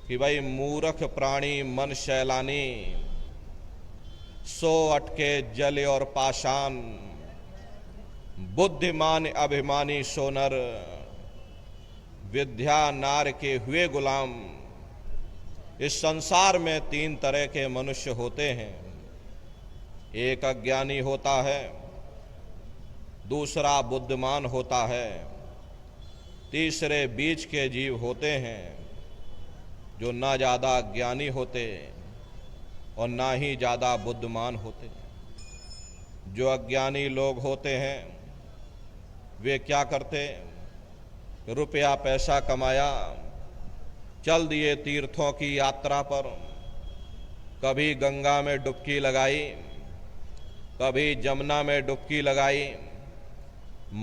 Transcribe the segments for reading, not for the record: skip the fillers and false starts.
कि भाई मूर्ख प्राणी मन शैलानी, सो अटके जल और पाषाण, बुद्धिमान अभिमानी सोनर, विद्या नार के हुए गुलाम। इस संसार में तीन तरह के मनुष्य होते हैं। एक अज्ञानी होता है, दूसरा बुद्धिमान होता है, तीसरे बीच के जीव होते हैं जो ना ज़्यादा ज्ञानी होते और ना ही ज़्यादा बुद्धिमान होते। जो अज्ञानी लोग होते हैं वे क्या करते, रुपया पैसा कमाया, चल दिए तीर्थों की यात्रा पर, कभी गंगा में डुबकी लगाई, कभी जमुना में डुबकी लगाई,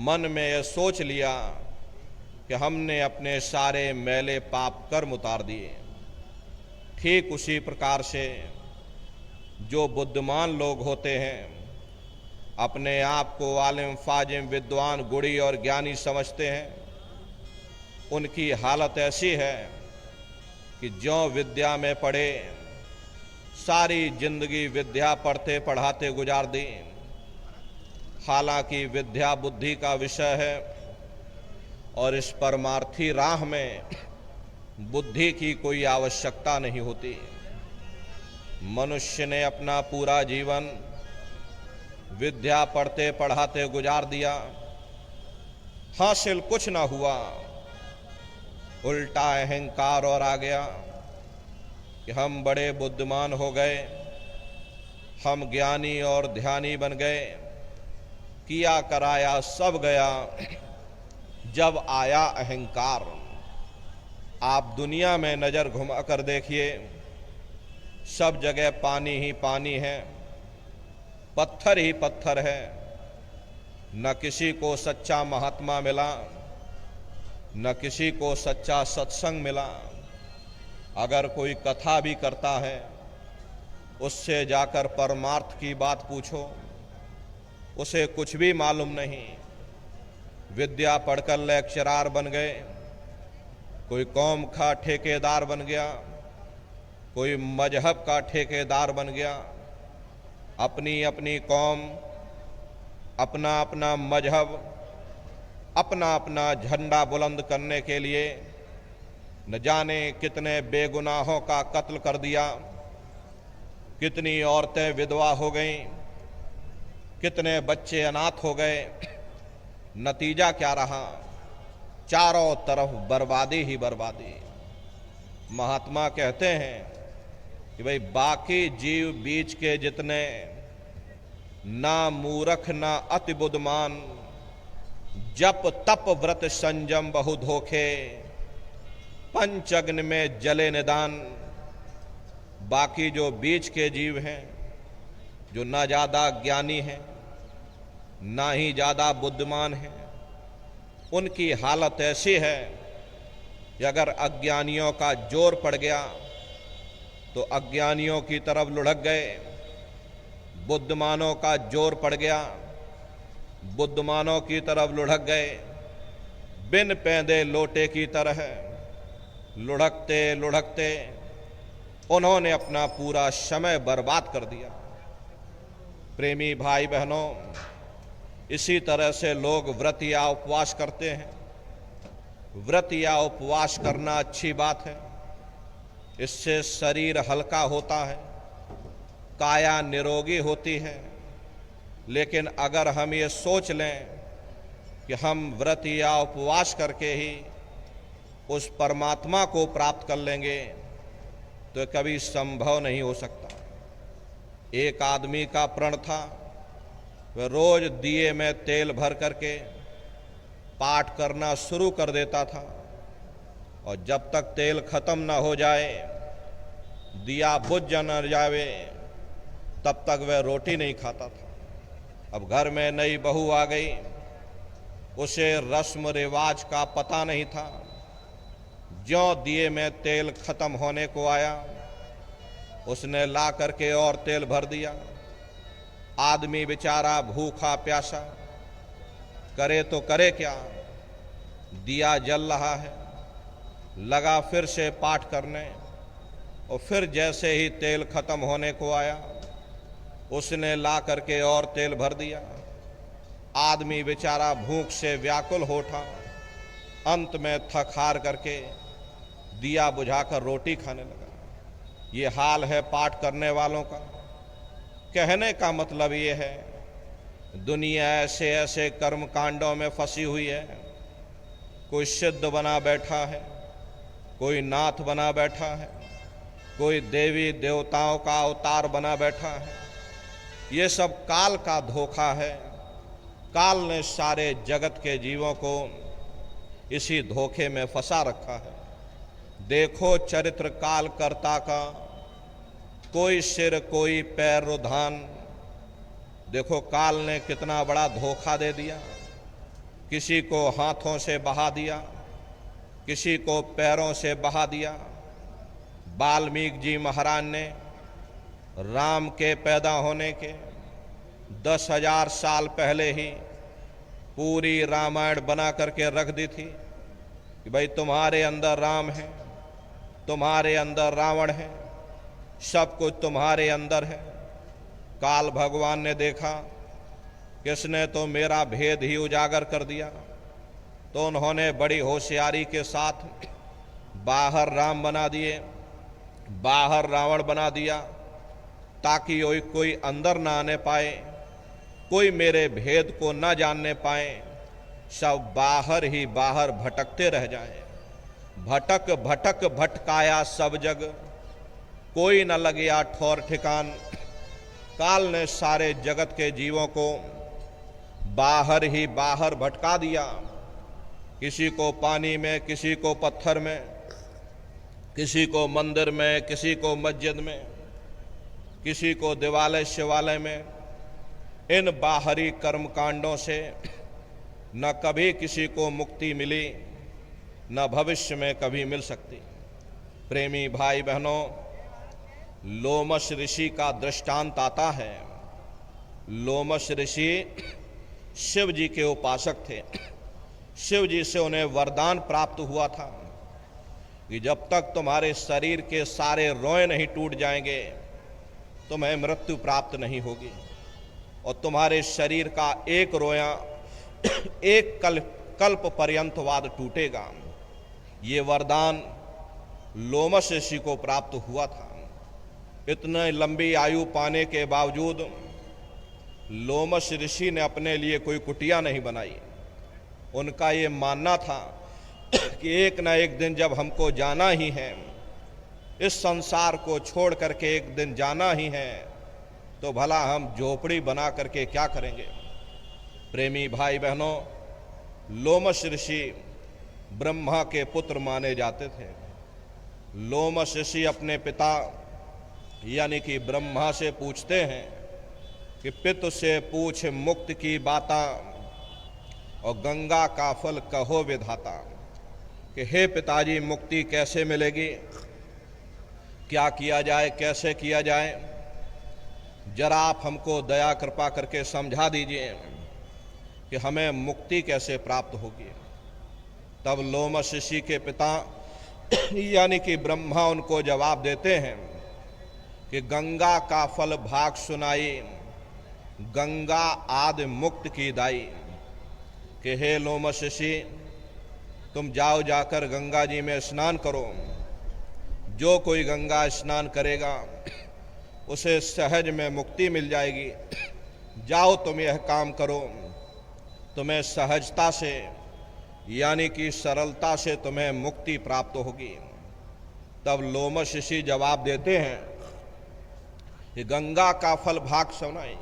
मन में यह सोच लिया कि हमने अपने सारे मैले पाप कर्म उतार दिए। ठीक उसी प्रकार से जो बुद्धिमान लोग होते हैं, अपने आप को आलिम फाजिम विद्वान गुणी और ज्ञानी समझते हैं, उनकी हालत ऐसी है कि ज्यों विद्या में पढ़े, सारी जिंदगी विद्या पढ़ते पढ़ाते गुजार दी। हालांकि विद्या बुद्धि का विषय है और इस परमार्थी राह में बुद्धि की कोई आवश्यकता नहीं होती। मनुष्य ने अपना पूरा जीवन विद्या पढ़ते पढ़ाते गुजार दिया, हासिल कुछ ना हुआ, उल्टा अहंकार और आ गया कि हम बड़े बुद्धिमान हो गए, हम ज्ञानी और ध्यानी बन गए, किया कराया सब गया। जब आया अहंकार, आप दुनिया में नजर घुमा कर देखिए, सब जगह पानी ही पानी है, पत्थर ही पत्थर है। न किसी को सच्चा महात्मा मिला, न किसी को सच्चा सत्संग मिला। अगर कोई कथा भी करता है, उससे जाकर परमार्थ की बात पूछो, उसे कुछ भी मालूम नहीं। विद्या पढ़कर लेक्चरार बन गए, कोई कौम का ठेकेदार बन गया, कोई मजहब का ठेकेदार बन गया। अपनी अपनी कौम, अपना अपना मजहब, अपना अपना झंडा बुलंद करने के लिए न जाने कितने बेगुनाहों का कत्ल कर दिया, कितनी औरतें विधवा हो गईं, कितने बच्चे अनाथ हो गए। नतीजा क्या रहा? चारों तरफ बर्बादी ही बर्बादी। महात्मा कहते हैं कि भाई बाकी जीव बीच के जितने, ना मूर्ख ना अति बुद्धिमान, जप तप व्रत संयम बहु धोखे, पंचअग्नि में जले निदान। बाकी जो बीच के जीव हैं, जो ना ज्यादा ज्ञानी हैं ना ही ज्यादा बुद्धिमान हैं, उनकी हालत ऐसी है कि अगर अज्ञानियों का जोर पड़ गया तो अज्ञानियों की तरफ लुढ़क गए, बुद्धिमानों का जोर पड़ गया बुद्धिमानों की तरफ लुढ़क गए। बिन पैंदे लोटे की तरह लुढ़कते लुढ़कते उन्होंने अपना पूरा समय बर्बाद कर दिया। प्रेमी भाई बहनों, इसी तरह से लोग व्रत या उपवास करते हैं। व्रत या उपवास करना अच्छी बात है, इससे शरीर हल्का होता है, काया निरोगी होती है। लेकिन अगर हम ये सोच लें कि हम व्रत या उपवास करके ही उस परमात्मा को प्राप्त कर लेंगे, तो कभी संभव नहीं हो सकता। एक आदमी का प्रण था, वह रोज दिए में तेल भर करके पाठ करना शुरू कर देता था और जब तक तेल खत्म न हो जाए, दिया बुझ न जावे, तब तक वह रोटी नहीं खाता था। अब घर में नई बहू आ गई, उसे रस्म रिवाज का पता नहीं था। ज्यों दिए में तेल खत्म होने को आया, उसने ला करके और तेल भर दिया। आदमी बेचारा भूखा प्यासा, करे तो करे क्या? दिया जल रहा है, लगा फिर से पाठ करने। और फिर जैसे ही तेल खत्म होने को आया, उसने ला करके और तेल भर दिया। आदमी बेचारा भूख से व्याकुल हो उठा। अंत में थक हार करके दिया बुझाकर रोटी खाने लगा। ये हाल है पाठ करने वालों का। कहने का मतलब ये है, दुनिया ऐसे ऐसे कर्म कांडों में फंसी हुई है। कोई सिद्ध बना बैठा है, कोई नाथ बना बैठा है, कोई देवी देवताओं का अवतार बना बैठा है। ये सब काल का धोखा है। काल ने सारे जगत के जीवों को इसी धोखे में फंसा रखा है। देखो चरित्र काल कर्ता का, कोई सिर कोई पैर रुधान। देखो काल ने कितना बड़ा धोखा दे दिया। किसी को हाथों से बहा दिया, किसी को पैरों से बहा दिया। वाल्मीकि जी महाराज ने राम के पैदा होने के 10,000 साल पहले ही पूरी रामायण बना करके रख दी थी कि भाई तुम्हारे अंदर राम है, तुम्हारे अंदर रावण है, सब कुछ तुम्हारे अंदर है। काल भगवान ने देखा किसने तो मेरा भेद ही उजागर कर दिया, तो उन्होंने बड़ी होशियारी के साथ बाहर राम बना दिए, बाहर रावण बना दिया, ताकि कोई अंदर ना आने पाए, कोई मेरे भेद को न जानने पाए। सब बाहर ही बाहर भटकते रह जाएं। भटक भटक भटकाया सब जग, कोई न लगिया ठौर ठिकान। काल ने सारे जगत के जीवों को बाहर ही बाहर भटका दिया। किसी को पानी में, किसी को पत्थर में, किसी को मंदिर में, किसी को मस्जिद में, किसी को दिवालय शिवालय में। इन बाहरी कर्मकांडों से न कभी किसी को मुक्ति मिली, न भविष्य में कभी मिल सकती। प्रेमी भाई बहनों, लोमश ऋषि का दृष्टांत आता है। लोमश ऋषि शिव जी के उपासक थे। शिव जी से उन्हें वरदान प्राप्त हुआ था कि जब तक तुम्हारे शरीर के सारे रोए नहीं टूट जाएंगे, तुम्हें मृत्यु प्राप्त नहीं होगी, और तुम्हारे शरीर का एक रोया एक कल्प पर्यंत बाद टूटेगा। ये वरदान लोमश ऋषि को प्राप्त हुआ था। इतने लंबी आयु पाने के बावजूद लोमश ऋषि ने अपने लिए कोई कुटिया नहीं बनाई। उनका ये मानना था कि एक न एक दिन जब हमको जाना ही है, इस संसार को छोड़ करके एक दिन जाना ही है, तो भला हम झोपड़ी बना करके क्या करेंगे। प्रेमी भाई बहनों, लोमश ऋषि ब्रह्मा के पुत्र माने जाते थे। लोमश ऋषि अपने पिता यानी कि ब्रह्मा से पूछते हैं कि पितु से पूछ मुक्त की बाता, और गंगा का फल कहो विधाता। कि हे पिताजी, मुक्ति कैसे मिलेगी, क्या किया जाए, कैसे किया जाए, जरा आप हमको दया कृपा करके समझा दीजिए कि हमें मुक्ति कैसे प्राप्त होगी। तब लोमश ऋषि के पिता यानी कि ब्रह्मा उनको जवाब देते हैं कि गंगा का फल भाग सुनाई, गंगा आदि मुक्त की दाई। कि हे लोमश ऋषि, तुम जाओ जाकर गंगा जी में स्नान करो। जो कोई गंगा स्नान करेगा उसे सहज में मुक्ति मिल जाएगी। जाओ तुम यह काम करो, तुम्हें सहजता से यानी कि सरलता से तुम्हें मुक्ति प्राप्त होगी। तब लोमश ऋषि जवाब देते हैं कि गंगा का फल भाग सुनाई,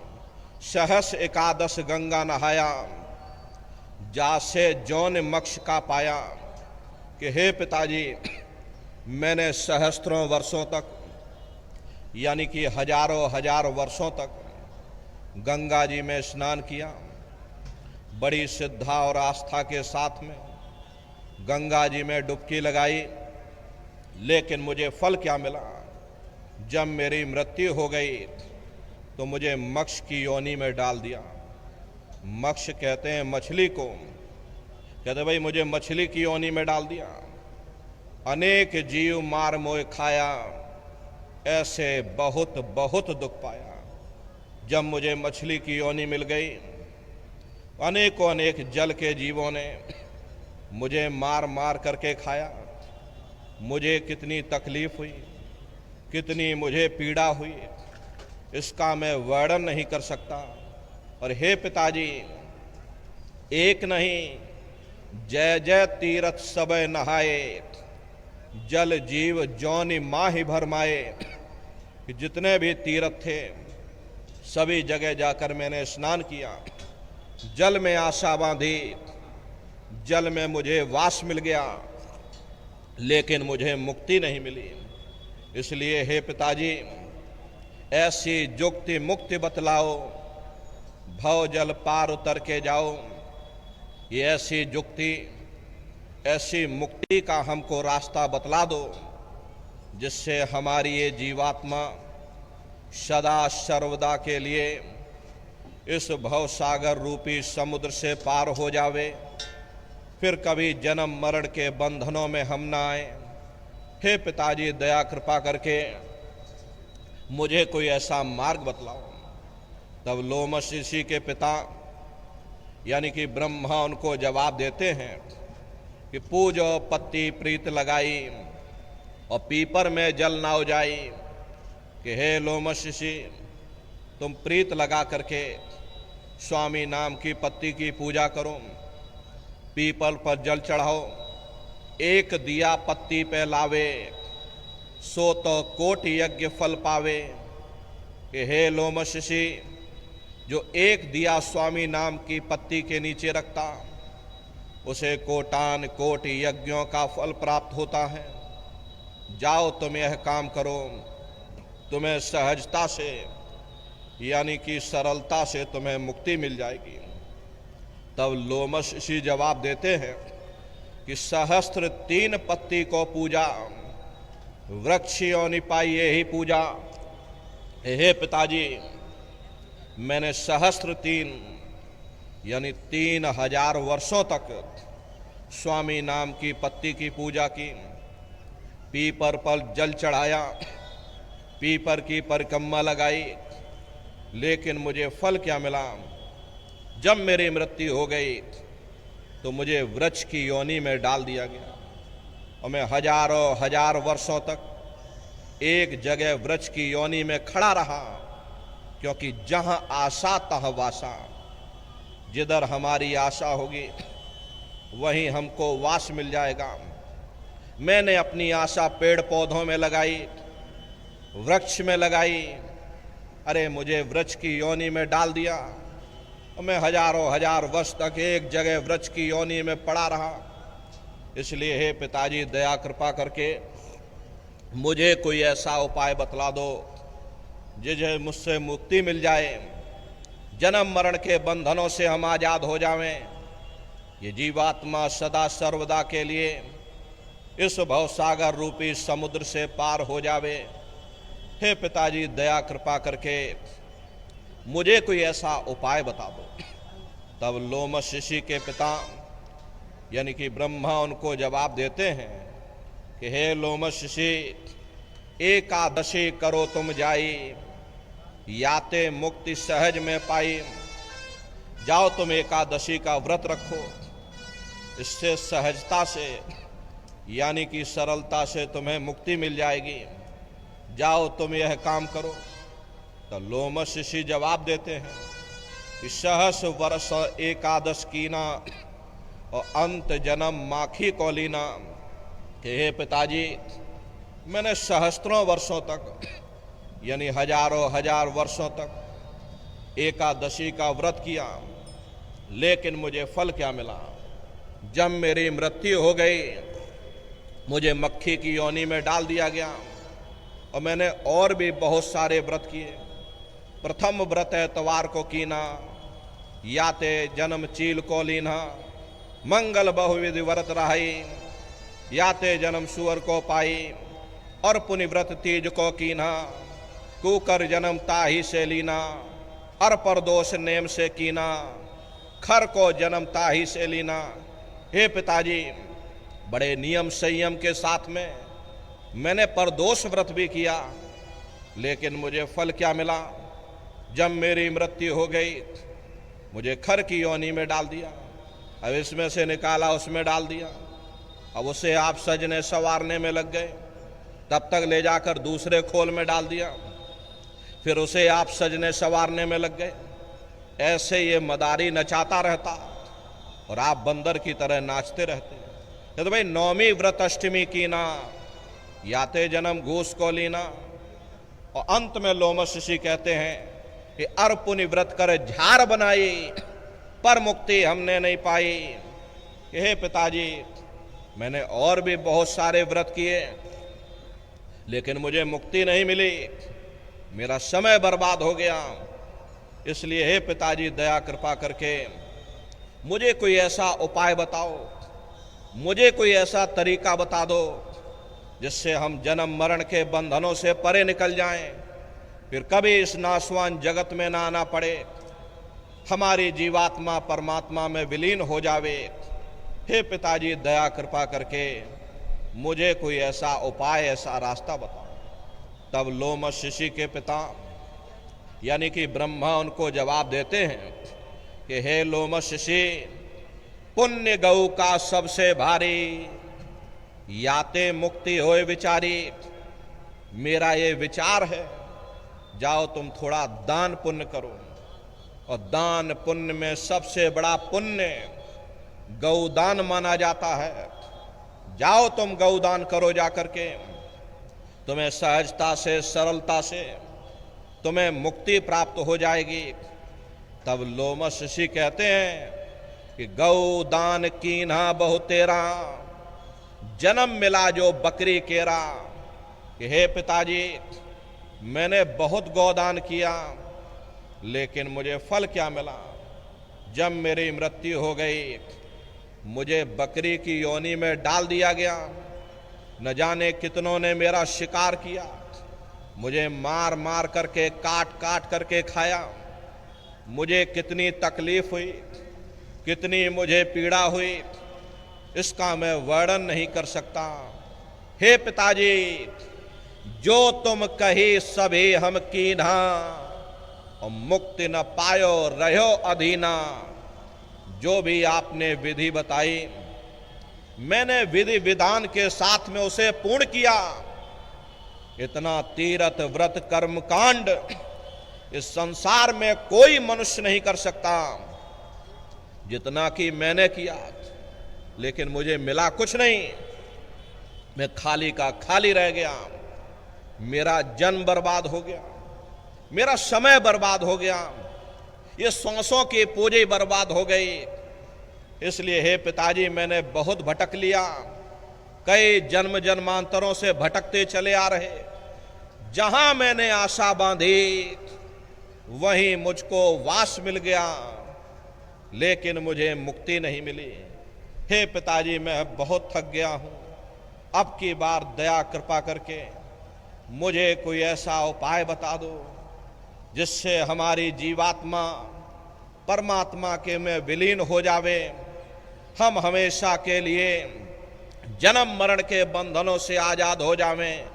सहस एकादश गंगा नहाया, जासे जौन मोक्ष का पाया। कि हे पिताजी, मैंने सहस्त्रों वर्षों तक यानी कि हजारों हजार वर्षों तक गंगा जी में स्नान किया, बड़ी श्रद्धा और आस्था के साथ में गंगा जी में डुबकी लगाई, लेकिन मुझे फल क्या मिला। जब मेरी मृत्यु हो गई तो मुझे मक्ष की योनि में डाल दिया। मक्ष कहते हैं मछली को। कहते भाई मुझे मछली की योनि में डाल दिया। अनेक जीव मार मोह खाया, ऐसे बहुत बहुत दुख पाया। जब मुझे मछली की योनि मिल गई, अनेकों अनेक जल के जीवों ने मुझे मार मार करके खाया। मुझे कितनी तकलीफ हुई, कितनी मुझे पीड़ा हुई, इसका मैं वर्णन नहीं कर सकता। और हे पिताजी, एक नहीं जय जय तीरथ सबे नहाए, जल जीव जौनि माहि भरमाए। कि जितने भी तीर्थ थे सभी जगह जाकर मैंने स्नान किया, जल में आशा बांधी, जल में मुझे वास मिल गया, लेकिन मुझे मुक्ति नहीं मिली। इसलिए हे पिताजी, ऐसी जुक्ति मुक्ति बतलाओ, भव जल पार उतर के जाओ। ये ऐसी जुक्ति, ऐसी मुक्ति का हमको रास्ता बतला दो, जिससे हमारी ये जीवात्मा सदा सर्वदा के लिए इस भव सागर रूपी समुद्र से पार हो जावे, फिर कभी जन्म मरण के बंधनों में हम ना आए। हे पिताजी, दया कृपा करके मुझे कोई ऐसा मार्ग बतलाओ। तब लोमश ऋषि के पिता यानी कि ब्रह्मा उनको जवाब देते हैं कि पूजो पत्ती प्रीत लगाई और पीपर में जल ना हो जाई। कि हे लोमश ऋषि, तुम प्रीत लगा करके स्वामी नाम की पत्ती की पूजा करो, पीपल पर जल चढ़ाओ, एक दिया पत्ती पे लावे, सो तो कोटि यज्ञ फल पावे। कि हे लोमश ऋषि, जो एक दिया स्वामी नाम की पत्ती के नीचे रखता, उसे कोटान कोटि यज्ञों का फल प्राप्त होता है। जाओ तुम यह काम करो, तुम्हें सहजता से यानी कि सरलता से तुम्हें मुक्ति मिल जाएगी। तब लोमश ऋषि जवाब देते हैं कि सहस्त्र 3 पत्ती को पूजा, वृक्ष योनि पाई यही पूजा। हे पिताजी, मैंने सहस्त्र 3 यानी 3000 वर्षों तक स्वामी नाम की पत्ती की पूजा की, पीपर पर जल चढ़ाया, पीपर की परिक्रमा लगाई, लेकिन मुझे फल क्या मिला? जब मेरी मृत्यु हो गई तो मुझे वृक्ष की योनि में डाल दिया गया और मैं हजारों हजार वर्षों तक एक जगह वृक्ष की योनि में खड़ा रहा, क्योंकि जहां आशा तह वासा, जिधर हमारी आशा होगी वहीं हमको वास मिल जाएगा। मैंने अपनी आशा पेड़ पौधों में लगाई, वृक्ष में लगाई, अरे मुझे वृक्ष की योनि में डाल दिया और मैं हजारों हजार वर्ष तक एक जगह वृक्ष की योनि में पड़ा रहा। इसलिए हे पिताजी, दया कृपा करके मुझे कोई ऐसा उपाय बतला दो जिसे मुझसे मुक्ति मिल जाए, जन्म मरण के बंधनों से हम आजाद हो जावें, ये जीवात्मा सदा सर्वदा के लिए इस भवसागर रूपी समुद्र से पार हो जावे। हे पिताजी, दया कृपा करके मुझे कोई ऐसा उपाय बता दो। तब लोमश ऋषि के पिता यानी कि ब्रह्मा उनको जवाब देते हैं कि हे लोमश ऋषि, एकादशी करो तुम जाई, याते मुक्ति सहज में पाई। जाओ तुम एकादशी का व्रत रखो, इससे सहजता से यानी कि सरलता से तुम्हें मुक्ति मिल जाएगी। जाओ तुम यह काम करो। तो लोमश ऋषि जवाब देते हैं कि सहस वर्ष एकादश कीना और अंत जन्म माखी को लीना। कि हे पिताजी, मैंने सहस्त्रों वर्षों तक यानी हजारों हजार वर्षों तक एकादशी का व्रत किया, लेकिन मुझे फल क्या मिला? जब मेरी मृत्यु हो गई मुझे मक्खी की योनि में डाल दिया गया और मैंने और भी बहुत सारे व्रत किए। प्रथम व्रत एतवार को कीना, याते जन्म चील को लीना, मंगल बहुविधि व्रत रहाई, याते जन्म सुअर को पाई, और पुनि व्रत तीज को कीना, कुकर जन्म ताही से लीना, और परदोष नेम से कीना, खर को जन्म ताही से लीना। हे पिताजी, बड़े नियम संयम के साथ में मैंने परदोष व्रत भी किया, लेकिन मुझे फल क्या मिला? जब मेरी मृत्यु हो गई, मुझे खर की योनि में डाल दिया। अब इसमें से निकाला, उसमें डाल दिया। अब उसे आप सजने संवारने में लग गए, तब तक ले जाकर दूसरे खोल में डाल दिया, फिर उसे आप सजने संवारने में लग गए। ऐसे ये मदारी नचाता रहता और आप बंदर की तरह नाचते रहते। तो भाई नौमी व्रत अष्टमी की ना, याते जन्म घूस को लीना। और अंत में लोमश ऋषि कहते हैं कि अर्पुनि व्रत कर झार बनाई, पर मुक्ति हमने नहीं पाई। हे पिताजी, मैंने और भी बहुत सारे व्रत किए, लेकिन मुझे मुक्ति नहीं मिली, मेरा समय बर्बाद हो गया। इसलिए हे पिताजी, दया कृपा करके मुझे कोई ऐसा उपाय बताओ, मुझे कोई ऐसा तरीका बता दो जिससे हम जन्म मरण के बंधनों से परे निकल जाएं, फिर कभी इस नाशवान जगत में ना आना पड़े, हमारी जीवात्मा परमात्मा में विलीन हो जावे। हे पिताजी, दया कृपा करके मुझे कोई ऐसा उपाय, ऐसा रास्ता बताओ। तब लोमश ऋषि के पिता यानी कि ब्रह्मा उनको जवाब देते हैं कि हे लोमश ऋषि, पुण्य गौ का सबसे भारी, याते मुक्ति होए विचारी। मेरा ये विचार है, जाओ तुम थोड़ा दान पुण्य करो, और दान पुण्य में सबसे बड़ा पुण्य गौदान माना जाता है। जाओ तुम गौदान करो जाकर के, तुम्हें सहजता से, सरलता से तुम्हें मुक्ति प्राप्त हो जाएगी। तब लोमश ऋषि कहते हैं कि गौदान कीन्हा बहु तेरा, जन्म मिला जो बकरी केरा। कि हे पिताजी, मैंने बहुत गौदान किया, लेकिन मुझे फल क्या मिला? जब मेरी मृत्यु हो गई, मुझे बकरी की योनि में डाल दिया गया। न जाने कितनों ने मेरा शिकार किया, मुझे मार मार करके, काट काट करके खाया। मुझे कितनी तकलीफ हुई, कितनी मुझे पीड़ा हुई, इसका मैं वर्णन नहीं कर सकता। हे पिताजी, जो तुम कही सभी हम कीन्हा, और मुक्ति न पायो रहो अधीना। जो भी आपने विधि बताई, मैंने विधि विधान के साथ में उसे पूर्ण किया। इतना तीर्थ व्रत कर्म कांड इस संसार में कोई मनुष्य नहीं कर सकता जितना कि मैंने किया, लेकिन मुझे मिला कुछ नहीं। मैं खाली का खाली रह गया, मेरा जन्म बर्बाद हो गया, मेरा समय बर्बाद हो गया, ये सांसों की पूंजी बर्बाद हो गई। इसलिए हे पिताजी, मैंने बहुत भटक लिया, कई जन्म जन्मांतरों से भटकते चले आ रहे। जहां मैंने आशा बांधी, वहीं मुझको वास मिल गया, लेकिन मुझे मुक्ति नहीं मिली। हे पिताजी, मैं बहुत थक गया हूं, अब की बार दया कृपा करके मुझे कोई ऐसा उपाय बता दो जिससे हमारी जीवात्मा परमात्मा के में विलीन हो जावे, हम हमेशा के लिए जन्म मरण के बंधनों से आजाद हो जावें,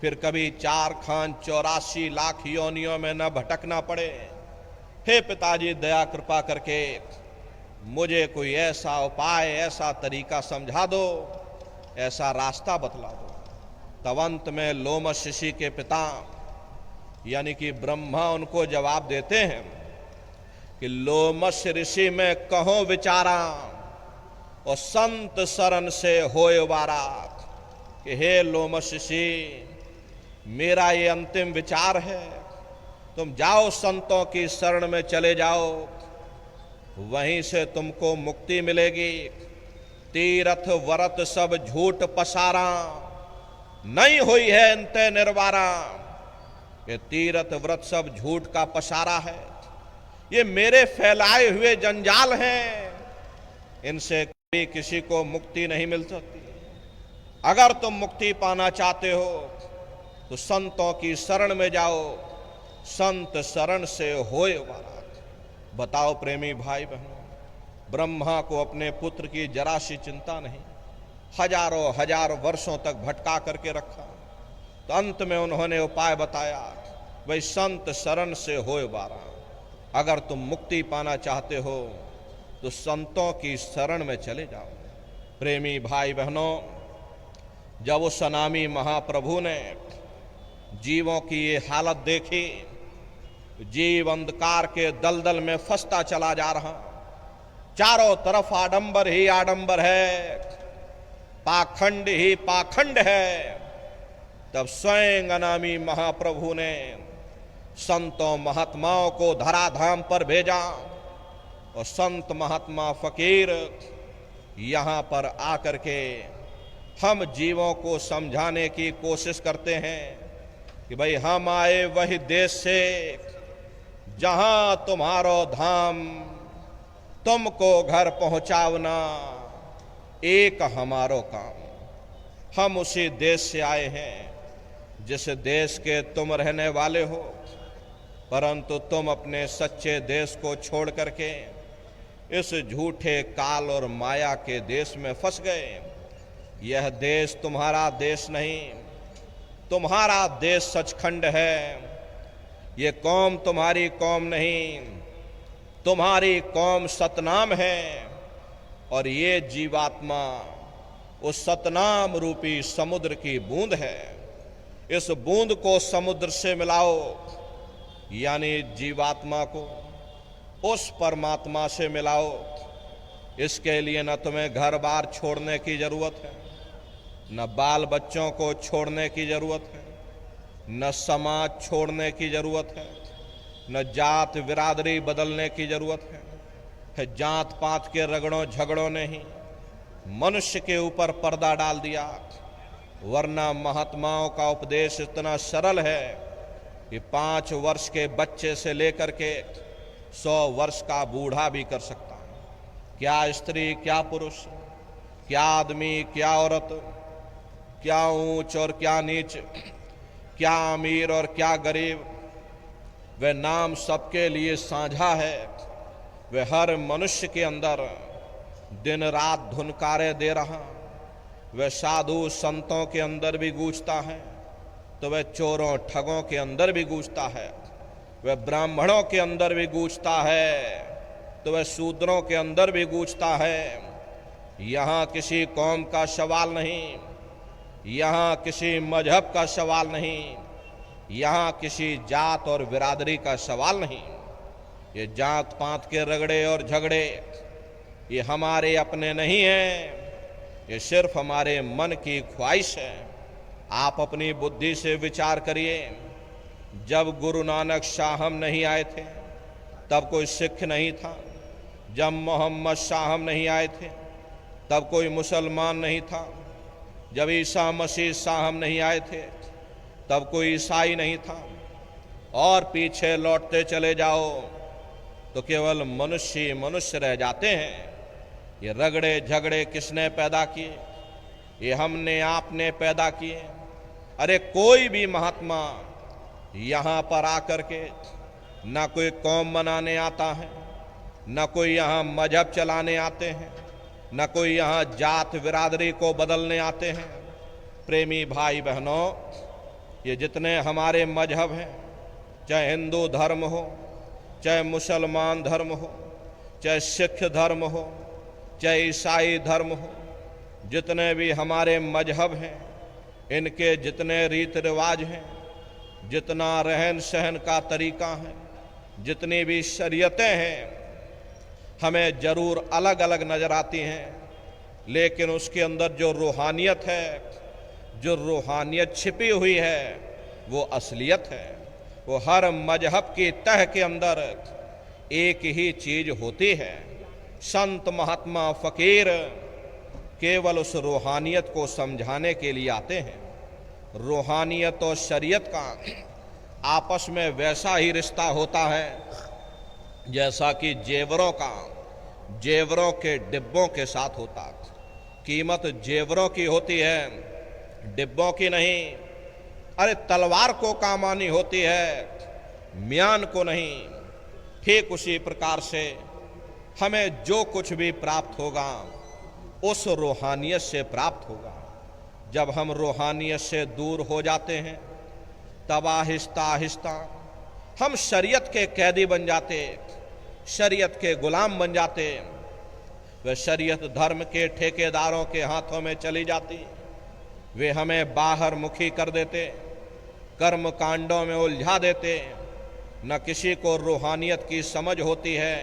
फिर कभी 4 खान 84 लाख योनियों में न भटकना पड़े। हे पिताजी, दया कृपा करके मुझे कोई ऐसा उपाय, ऐसा तरीका समझा दो, ऐसा रास्ता बतला दो। तब अंत में लोमश ऋषि के पिता यानी कि ब्रह्मा उनको जवाब देते हैं कि लोमश ऋषि में कहो विचारा, और संत शरण से होए वारा। कि हे लोमश ऋषि, मेरा ये अंतिम विचार है, तुम जाओ संतों की शरण में चले जाओ, वहीं से तुमको मुक्ति मिलेगी। तीर्थ व्रत सब झूठ पसारा, नहीं हुई है अंते निर्वारा। ये तीर्थ व्रत सब झूठ का पसारा है, ये मेरे फैलाए हुए जंजाल हैं, इनसे कभी किसी को मुक्ति नहीं मिल सकती। अगर तुम मुक्ति पाना चाहते हो तो संतों की शरण में जाओ, संत शरण से होए वारा। बताओ प्रेमी भाई बहनों, ब्रह्मा को अपने पुत्र की जरा सी चिंता नहीं, हजारों हजार वर्षों तक भटका करके रखा, तो अंत में उन्होंने उपाय बताया, भाई संत शरण से होए बारा। अगर तुम मुक्ति पाना चाहते हो तो संतों की शरण में चले जाओ। प्रेमी भाई बहनों, जब उस अनामी महाप्रभु ने जीवों की ये हालत देखी, जीव अंधकार के दलदल में फंसता चला जा रहा, चारों तरफ आडंबर ही आडंबर है, पाखंड ही पाखंड है, तब स्वयं अनामी महाप्रभु ने संतों महात्माओं को धराधाम पर भेजा। और संत महात्मा फकीर यहाँ पर आकर के हम जीवों को समझाने की कोशिश करते हैं कि भाई हम आए वही देश से जहां तुम्हारो धाम, तुमको घर पहुंचावना एक हमारो काम। हम उसी देश से आए हैं जिस देश के तुम रहने वाले हो, परंतु तुम अपने सच्चे देश को छोड़ करके इस झूठे काल और माया के देश में फंस गए। यह देश तुम्हारा देश नहीं, तुम्हारा देश सचखंड है। ये कौम तुम्हारी कौम नहीं, तुम्हारी कौम सतनाम है। और ये जीवात्मा उस सतनाम रूपी समुद्र की बूंद है। इस बूंद को समुद्र से मिलाओ, यानी जीवात्मा को उस परमात्मा से मिलाओ। इसके लिए न तुम्हें घर बार छोड़ने की जरूरत है, न बाल बच्चों को छोड़ने की जरूरत है, न समाज छोड़ने की जरूरत है, न जात बिरादरी बदलने की जरूरत है। जात पात के रगड़ों झगड़ों ने ही मनुष्य के ऊपर पर्दा डाल दिया, वरना महात्माओं का उपदेश इतना सरल है कि 5 वर्ष के बच्चे से लेकर के 100 वर्ष का बूढ़ा भी कर सकता है। क्या स्त्री क्या पुरुष, क्या आदमी क्या औरत, क्या ऊंच और क्या नीच, क्या अमीर और क्या गरीब, वह नाम सबके लिए साझा है। वह हर मनुष्य के अंदर दिन रात धुनकारे दे रहा। वह साधु संतों के अंदर भी गूंजता है, तो वह चोरों ठगों के अंदर भी गूंजता है। वह ब्राह्मणों के अंदर भी गूंजता है, तो वह शूद्रों के अंदर भी गूंजता है। यहाँ किसी कौम का सवाल नहीं, यहाँ किसी मजहब का सवाल नहीं, यहाँ किसी जात और बिरादरी का सवाल नहीं। ये जात पात के रगड़े और झगड़े ये हमारे अपने नहीं हैं, ये सिर्फ हमारे मन की ख्वाहिश है। आप अपनी बुद्धि से विचार करिए, जब गुरु नानक साहब नहीं आए थे तब कोई सिख नहीं था, जब मोहम्मद साहब नहीं आए थे तब कोई मुसलमान नहीं था, जब ईसा मसीह साहब नहीं आए थे तब कोई ईसाई नहीं था। और पीछे लौटते चले जाओ तो केवल मनुष्य ही मनुष्य रह जाते हैं। ये रगड़े झगड़े किसने पैदा किए? ये हमने आपने पैदा किए। अरे कोई भी महात्मा यहाँ पर आकर के ना कोई कौम मनाने आता है, ना कोई यहाँ मजहब चलाने आते हैं, ना कोई यहाँ जात बिरादरी को बदलने आते हैं। प्रेमी भाई बहनों, ये जितने हमारे मजहब हैं, चाहे हिंदू धर्म हो, चाहे मुसलमान धर्म हो, चाहे सिख धर्म हो, चाहे ईसाई धर्म हो, जितने भी हमारे मजहब हैं, इनके जितने रीति रिवाज हैं, जितना रहन सहन का तरीका है, जितनी भी शरीयतें हैं, हमें जरूर अलग अलग नजर आती हैं, लेकिन उसके अंदर जो रूहानियत है, जो रूहानियत छिपी हुई है, वो असलियत है। वो हर मजहब की तह के अंदर एक ही चीज होती है। संत महात्मा फकीर केवल उस रूहानियत को समझाने के लिए आते हैं। रूहानियत और शरीयत का आपस में वैसा ही रिश्ता होता है जैसा कि जेवरों के डिब्बों के साथ होता। कीमत जेवरों की होती है, डिब्बों की नहीं। अरे तलवार को काम आनी होती है, म्यान को नहीं। ठीक उसी प्रकार से हमें जो कुछ भी प्राप्त होगा उस रूहानियत से प्राप्त होगा। जब हम रूहानियत से दूर हो जाते हैं तब आहिस्ता आहिस्ता हम शरीयत के कैदी बन जाते, शरीयत के गुलाम बन जाते। वे शरीयत धर्म के ठेकेदारों के हाथों में चली जाती, वे हमें बाहर मुखी कर देते, कर्म कांडों में उलझा देते। न किसी को रूहानियत की समझ होती है,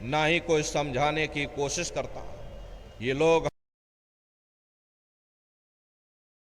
ना ही कोई समझाने की कोशिश करता। ये लोग